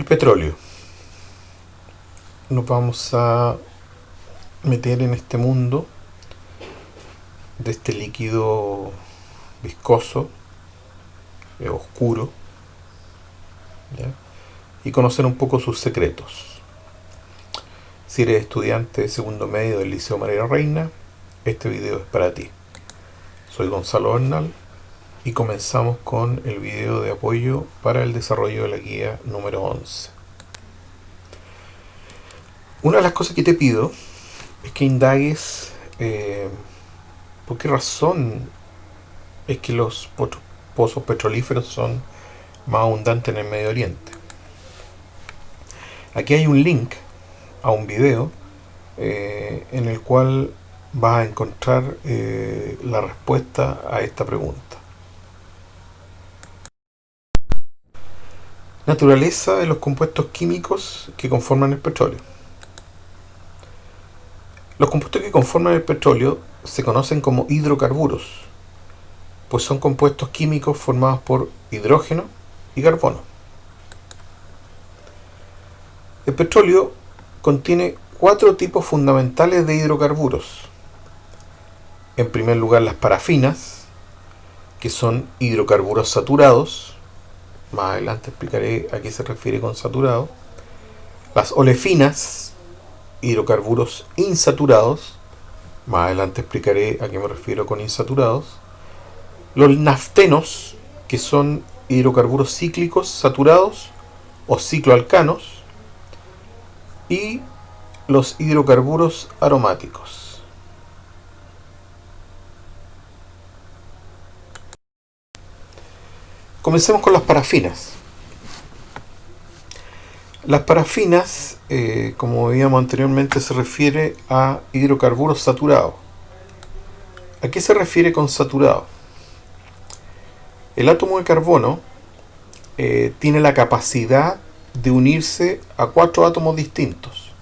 El petróleo. Nos vamos a meter en este mundo de este líquido viscoso, oscuro, ¿ya? Y conocer un poco sus secretos. Si eres estudiante de segundo medio del Liceo María Reina, este video es para ti. Soy Gonzalo Bernal y comenzamos con el video de apoyo para el desarrollo de la guía número 11. Una de las cosas que te pido es que indagues por qué razón es que los pozos petrolíferos son más abundantes en el Medio Oriente. Aquí hay un link a un video en el cual vas a encontrar la respuesta a esta pregunta. Naturaleza de los compuestos químicos que conforman el petróleo. Los compuestos que conforman el petróleo se conocen como hidrocarburos, pues son compuestos químicos formados por hidrógeno y carbono. El petróleo contiene 4 tipos fundamentales de hidrocarburos. En primer lugar, las parafinas, que son hidrocarburos saturados. Más adelante explicaré a qué se refiere con saturado. Las olefinas, hidrocarburos insaturados. Más adelante explicaré a qué me refiero con insaturados. Los naftenos, que son hidrocarburos cíclicos saturados o cicloalcanos. Y los hidrocarburos aromáticos. Comencemos con las parafinas. Las parafinas, como veíamos anteriormente, se refiere a hidrocarburos saturados. ¿A qué se refiere con saturado? El átomo de carbono tiene la capacidad de unirse a 4 átomos distintos,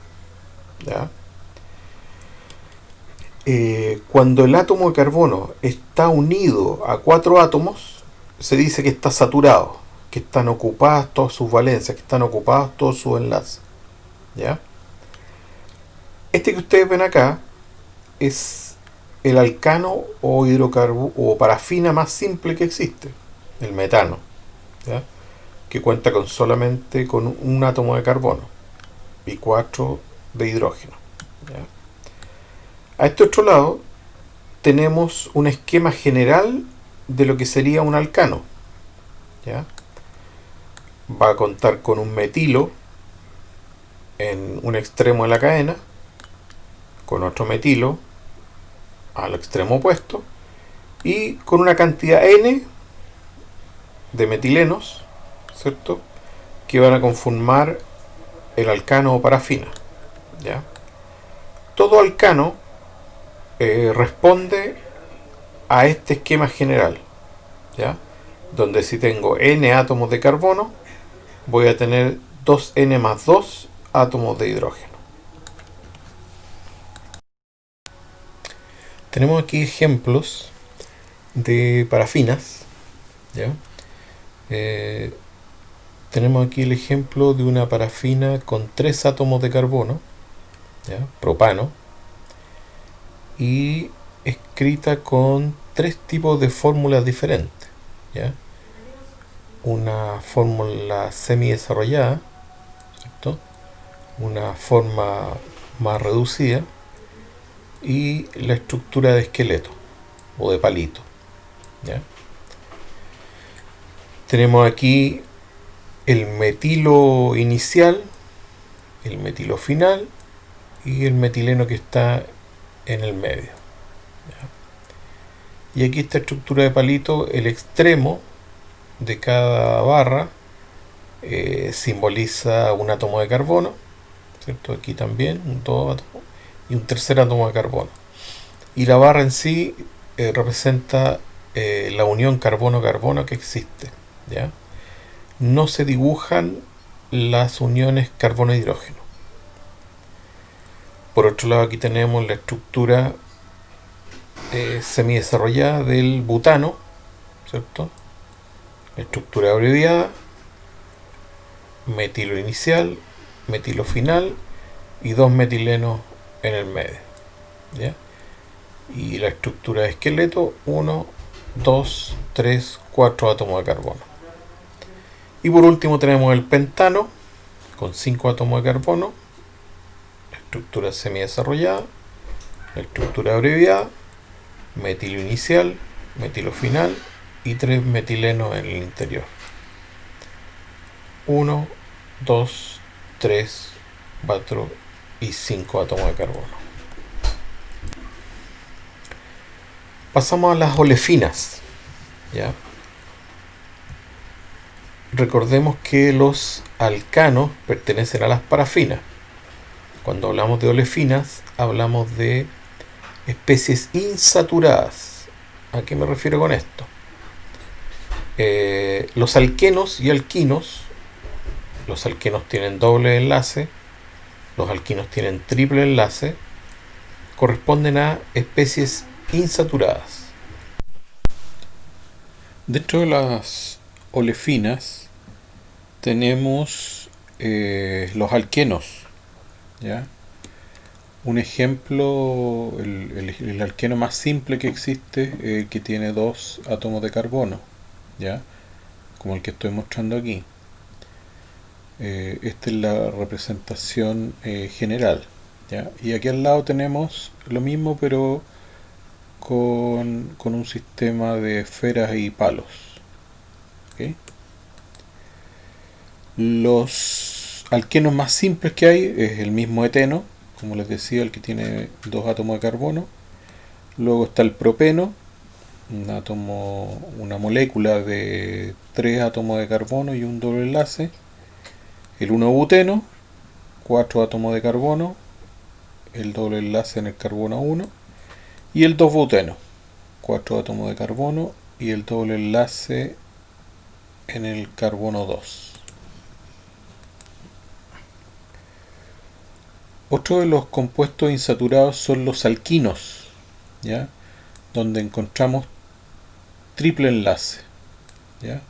¿ya? Cuando el átomo de carbono está unido a 4 átomos, se dice que está saturado, que están ocupadas todas sus valencias, que están ocupados todos sus enlaces, ¿ya? Este que ustedes ven acá es el alcano o hidrocarburo o parafina más simple que existe, el metano, ¿ya? Que cuenta solamente con un átomo de carbono y 4 de hidrógeno, ¿ya? A este otro lado tenemos un esquema general de lo que sería un alcano, ¿ya? Va a contar con un metilo en un extremo de la cadena, con otro metilo al extremo opuesto y con una cantidad n de metilenos, ¿cierto?, que van a conformar el alcano o parafina, ¿ya? Todo alcano responde a este esquema general, ¿ya? Donde si tengo n átomos de carbono, voy a tener 2n más 2 átomos de hidrógeno. Tenemos aquí ejemplos de parafinas, ¿ya? Tenemos aquí el ejemplo de una parafina con 3 átomos de carbono, ¿ya?, propano, y escrita con 3 tipos de fórmulas diferentes, ¿ya? Una fórmula semidesarrollada, ¿cierto?, una forma más reducida y la estructura de esqueleto o de palito, ¿ya? Tenemos aquí el metilo inicial, el metilo final y el metileno que está en el medio, ¿ya? Y aquí esta estructura de palito, el extremo de cada barra simboliza un átomo de carbono, ¿cierto? Aquí también un 2 átomos y un tercer átomo de carbono. Y la barra en sí representa la unión carbono-carbono que existe, ¿ya? No se dibujan las uniones carbono-hidrógeno. Por otro lado, aquí tenemos la estructura semidesarrollada del butano, ¿cierto? La estructura abreviada, metilo inicial, metilo final y 2 metilenos en el medio, ¿ya? Y la estructura de esqueleto: 1, 2, 3, 4 átomos de carbono. Y por último tenemos el pentano con 5 átomos de carbono, la estructura semidesarrollada, la estructura abreviada, metilo inicial, metilo final y 3 metilenos en el interior. 1, 2, 3, 4 y 5 átomos de carbono. Pasamos a las olefinas, ¿ya? Recordemos que los alcanos pertenecen a las parafinas. Cuando hablamos de olefinas, hablamos de especies insaturadas. ¿A qué me refiero con esto? Los alquenos y alquinos, los alquenos tienen doble enlace, los alquinos tienen triple enlace, corresponden a especies insaturadas. Dentro de las olefinas tenemos los alquenos, ¿ya? Un ejemplo, el alqueno más simple que existe, que tiene 2 átomos de carbono, ¿ya? Como el que estoy mostrando aquí. Esta es la representación general, ¿ya? Y aquí al lado tenemos lo mismo, pero con un sistema de esferas y palos, ¿okay? Los alquenos más simples que hay es el mismo eteno, como les decía, el que tiene 2 átomos de carbono. Luego está el propeno, una molécula de 3 átomos de carbono y un doble enlace. El 1-buteno, 4 átomos de carbono, el doble enlace en el carbono 1. Y el 2-buteno, 4 átomos de carbono y el doble enlace en el carbono 2. Otro de los compuestos insaturados son los alquinos, ¿ya? Donde encontramos triple enlace, ¿ya?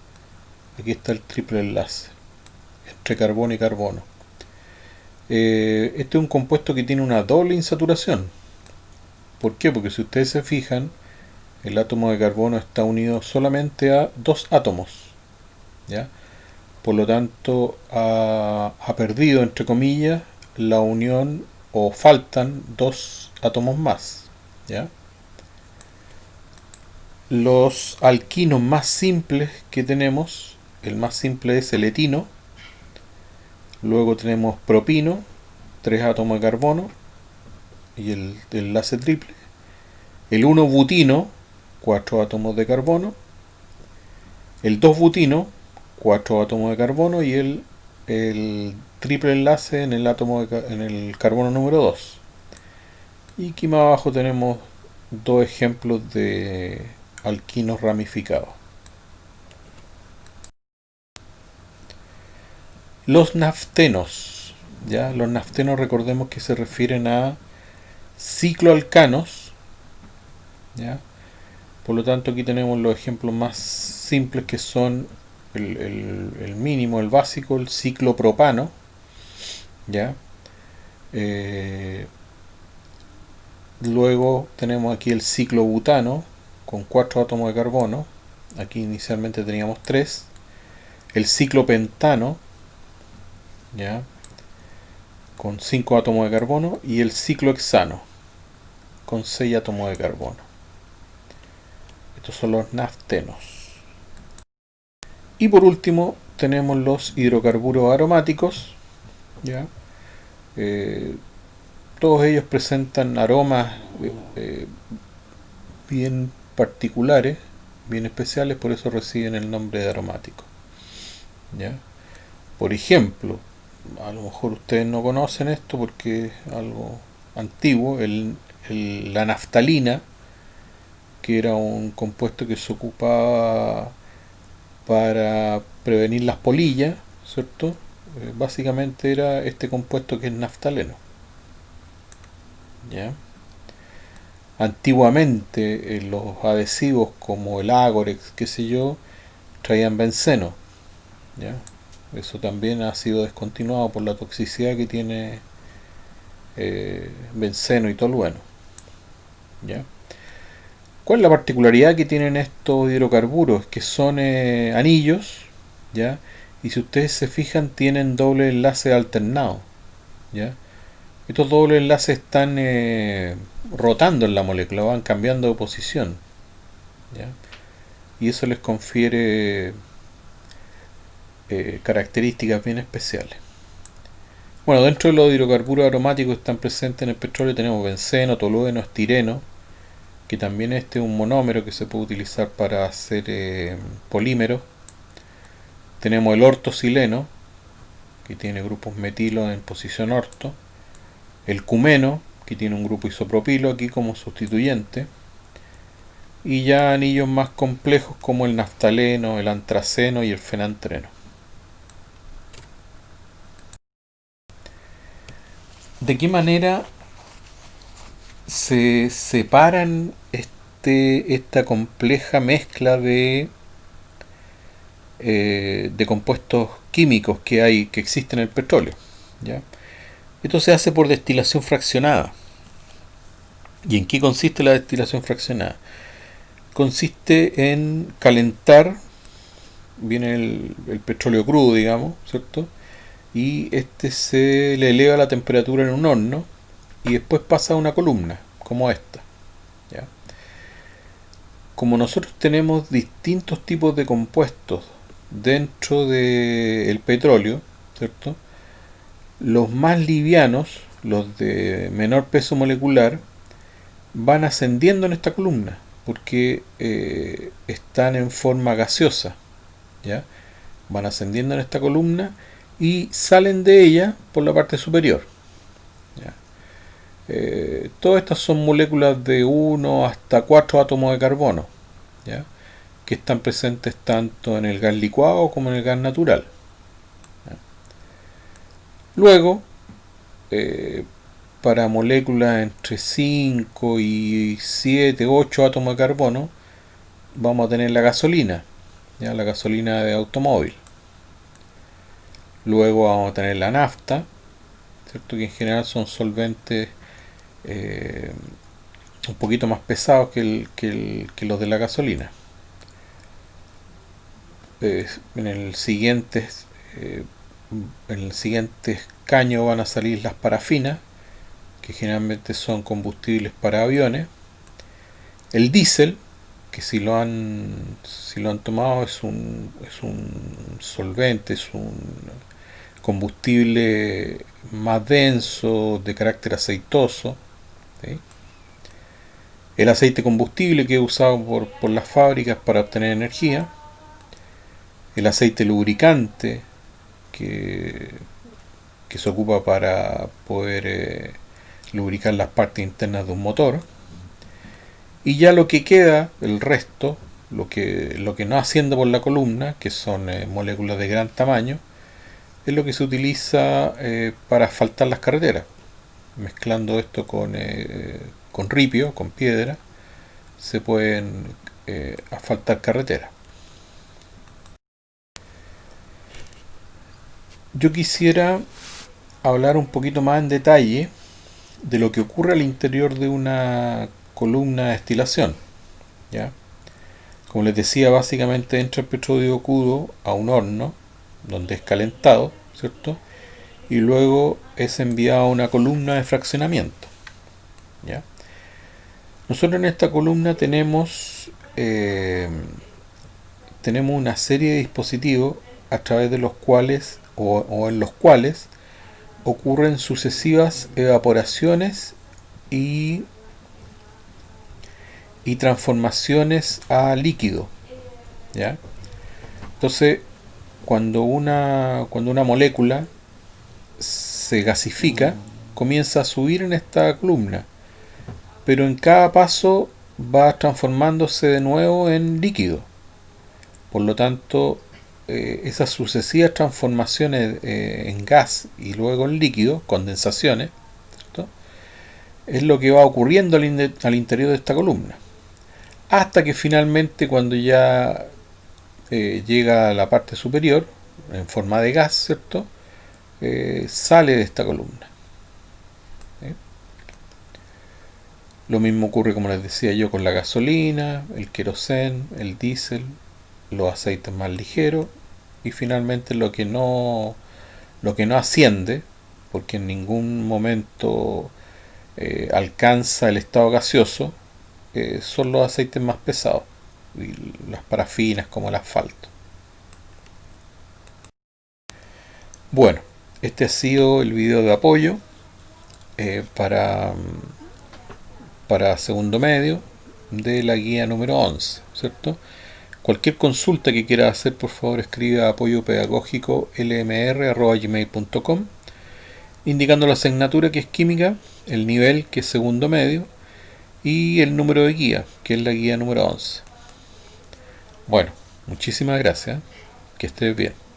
Aquí está el triple enlace entre carbono y carbono. Este es un compuesto que tiene una doble insaturación. ¿Por qué? Porque si ustedes se fijan, el átomo de carbono está unido solamente a 2 átomos, ¿ya? Por lo tanto, ha perdido, entre comillas, la unión, o faltan 2 átomos más, ¿ya? Los alquinos más simples que tenemos, el más simple es el etino. Luego tenemos propino, 3 átomos de carbono y el enlace triple. El 1-butino, 4 átomos de carbono. El 2-butino, 4 átomos de carbono y el triple enlace en en el carbono número 2. Y aquí más abajo tenemos 2 ejemplos de alquinos ramificados. Los naftenos, ¿ya? Los naftenos, recordemos que se refieren a cicloalcanos, ¿ya? Por lo tanto, aquí tenemos los ejemplos más simples, que son el mínimo, el básico, el ciclopropano, ¿ya? Luego tenemos aquí el ciclobutano con 4 átomos de carbono. Aquí inicialmente teníamos 3. El ciclopentano, ¿ya? Con 5 átomos de carbono. Y el ciclohexano con 6 átomos de carbono. Estos son los naftenos. Y por último tenemos los hidrocarburos aromáticos, ¿ya? Todos ellos presentan aromas bien particulares, bien especiales, por eso reciben el nombre de aromático, ¿ya? Por ejemplo, a lo mejor ustedes no conocen esto porque es algo antiguo, la naftalina, que era un compuesto que se ocupaba para prevenir las polillas, ¿cierto? Básicamente era este compuesto que es naftaleno, ¿ya? Antiguamente los adhesivos como el Agorex, qué sé yo, traían benceno, ¿ya? Eso también ha sido descontinuado por la toxicidad que tiene benceno y tolueno. ¿Ya? ¿Cuál es la particularidad que tienen estos hidrocarburos? Que son anillos, ¿ya? Y si ustedes se fijan, tienen doble enlace alternado, ¿ya? Estos dobles enlaces están rotando en la molécula, van cambiando de posición, ¿ya? Y eso les confiere características bien especiales. Bueno, dentro de los hidrocarburos aromáticos que están presentes en el petróleo tenemos benceno, tolueno, estireno, que también este es un monómero que se puede utilizar para hacer polímeros. Tenemos el ortosileno, que tiene grupos metilos en posición orto. El cumeno, que tiene un grupo isopropilo aquí como sustituyente. Y ya anillos más complejos como el naftaleno, el antraceno y el fenantreno. ¿De qué manera se separan esta compleja mezcla de compuestos químicos que existen en el petróleo? ¿Ya? Esto se hace por destilación fraccionada. ¿Y en qué consiste la destilación fraccionada? Consiste en calentar, viene el petróleo crudo, digamos, ¿cierto? Y este se le eleva la temperatura en un horno y después pasa a una columna, como esta. ¿Ya? Como nosotros tenemos distintos tipos de compuestos dentro del petróleo, ¿cierto? Los más livianos, los de menor peso molecular, van ascendiendo en esta columna porque están en forma gaseosa, ¿ya? Van ascendiendo en esta columna y salen de ella por la parte superior, ¿ya? Todas estas son moléculas de 1 hasta 4 átomos de carbono, ¿ya? Que están presentes tanto en el gas licuado como en el gas natural, ¿ya? Luego, para moléculas entre 5 y 7, 8 átomos de carbono, vamos a tener la gasolina, ¿ya? La gasolina de automóvil. Luego vamos a tener la nafta, ¿cierto? Que en general son solventes un poquito más pesados que los de la gasolina. En el siguiente escaño van a salir las parafinas, que generalmente son combustibles para aviones. El diésel, que si lo han tomado, es un solvente, es un combustible más denso, de carácter aceitoso, ¿sí? El aceite combustible, que es usado por las fábricas para obtener energía. El aceite lubricante, que se ocupa para poder lubricar las partes internas de un motor. Y ya lo que queda, el resto, lo que no asciende por la columna, que son moléculas de gran tamaño, es lo que se utiliza para asfaltar las carreteras. Mezclando esto con ripio, con piedra, se pueden asfaltar carreteras. Yo quisiera hablar un poquito más en detalle de lo que ocurre al interior de una columna de destilación, ¿ya? Como les decía, básicamente entra el petróleo crudo a un horno donde es calentado, ¿cierto? Y luego es enviado a una columna de fraccionamiento, ¿ya? Nosotros en esta columna tenemos una serie de dispositivos a través de los cuales o en los cuales ocurren sucesivas evaporaciones y transformaciones a líquido, ¿ya? Entonces, cuando una molécula se gasifica, comienza a subir en esta columna, pero en cada paso va transformándose de nuevo en líquido. Por lo tanto, esas sucesivas transformaciones en gas y luego en líquido, condensaciones, ¿cierto? Es lo que va ocurriendo al interior de esta columna. Hasta que finalmente, cuando ya llega a la parte superior, en forma de gas, ¿cierto? Sale de esta columna. ¿Sí? Lo mismo ocurre, como les decía yo, con la gasolina, el querosén, el diésel, los aceites más ligeros y finalmente lo que no asciende, porque en ningún momento alcanza el estado gaseoso, son los aceites más pesados y las parafinas como el asfalto. Bueno, este ha sido el video de apoyo eh, para, para segundo medio de la guía número 11, ¿cierto? Cualquier consulta que quiera hacer, por favor, escribe a apoyopedagógico lmr@gmail.com, indicando la asignatura que es química, el nivel que es segundo medio y el número de guía, que es la guía número 11. Bueno, muchísimas gracias. Que estés bien.